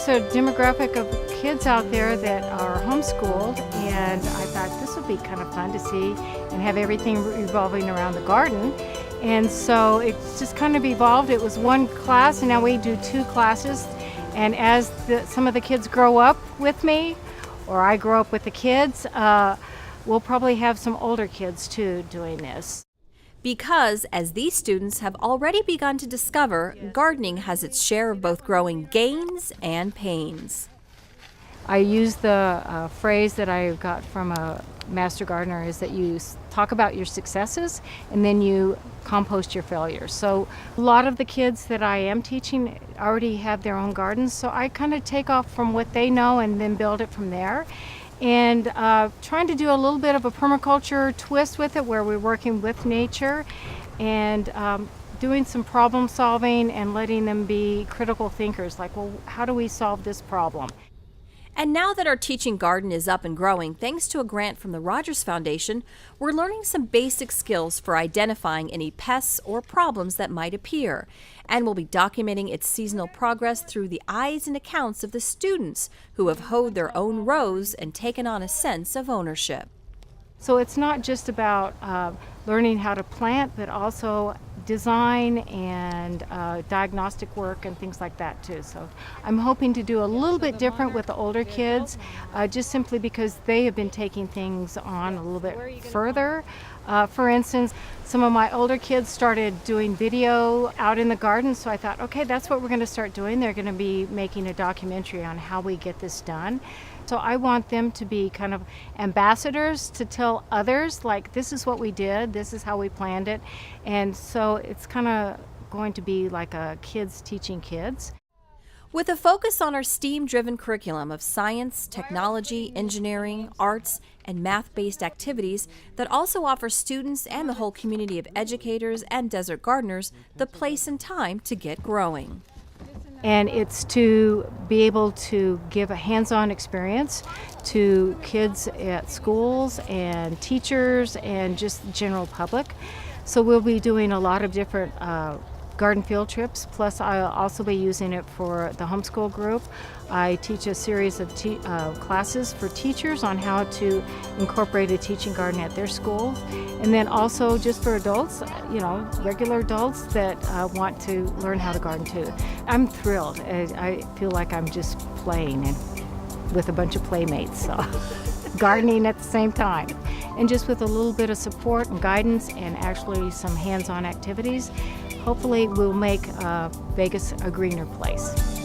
there's a demographic of kids out there that are homeschooled, and I thought this would be kind of fun to see and have everything revolving around the garden. And so it just kind of evolved. It was one class, and now we do two classes. And as some of the kids grow up with me, or I grow up with the kids, we'll probably have some older kids too doing this. Because, as these students have already begun to discover, gardening has its share of both growing gains and pains. I use the phrase that I got from a master gardener is that you talk about your successes and then you compost your failures. So a lot of the kids that I am teaching already have their own gardens, so I kind of take off from what they know and then build it from there. And trying to do a little bit of a permaculture twist with it where we're working with nature and doing some problem solving and letting them be critical thinkers, like, well, how do we solve this problem? And now that our teaching garden is up and growing, thanks to a grant from the Rogers Foundation, we're learning some basic skills for identifying any pests or problems that might appear. And we'll be documenting its seasonal progress through the eyes and accounts of the students who have hoed their own rows and taken on a sense of ownership. So it's not just about learning how to plant, but also design and diagnostic work and things like that too. So I'm hoping to do a little bit different with the older kids, just simply because they have been taking things on a little bit further. For instance, some of my older kids started doing video out in the garden, so I thought, okay, that's what we're going to start doing. They're going to be making a documentary on how we get this done. So I want them to be kind of ambassadors to tell others, like, this is what we did, this is how we planned it. And so it's kind of going to be like a kids teaching kids. With a focus on our STEAM-driven curriculum of science, technology, engineering, arts, and math-based activities that also offer students and the whole community of educators and desert gardeners the place and time to get growing. And it's to be able to give a hands-on experience to kids at schools and teachers and just the general public. So we'll be doing a lot of different garden field trips, plus I'll also be using it for the homeschool group. I teach a series of classes for teachers on how to incorporate a teaching garden at their schools, and then also just for adults, you know, regular adults that want to learn how to garden too. I'm thrilled. I feel like I'm just playing and with a bunch of playmates, so gardening at the same time. And just with a little bit of support and guidance and actually some hands-on activities, hopefully we'll make Vegas a greener place.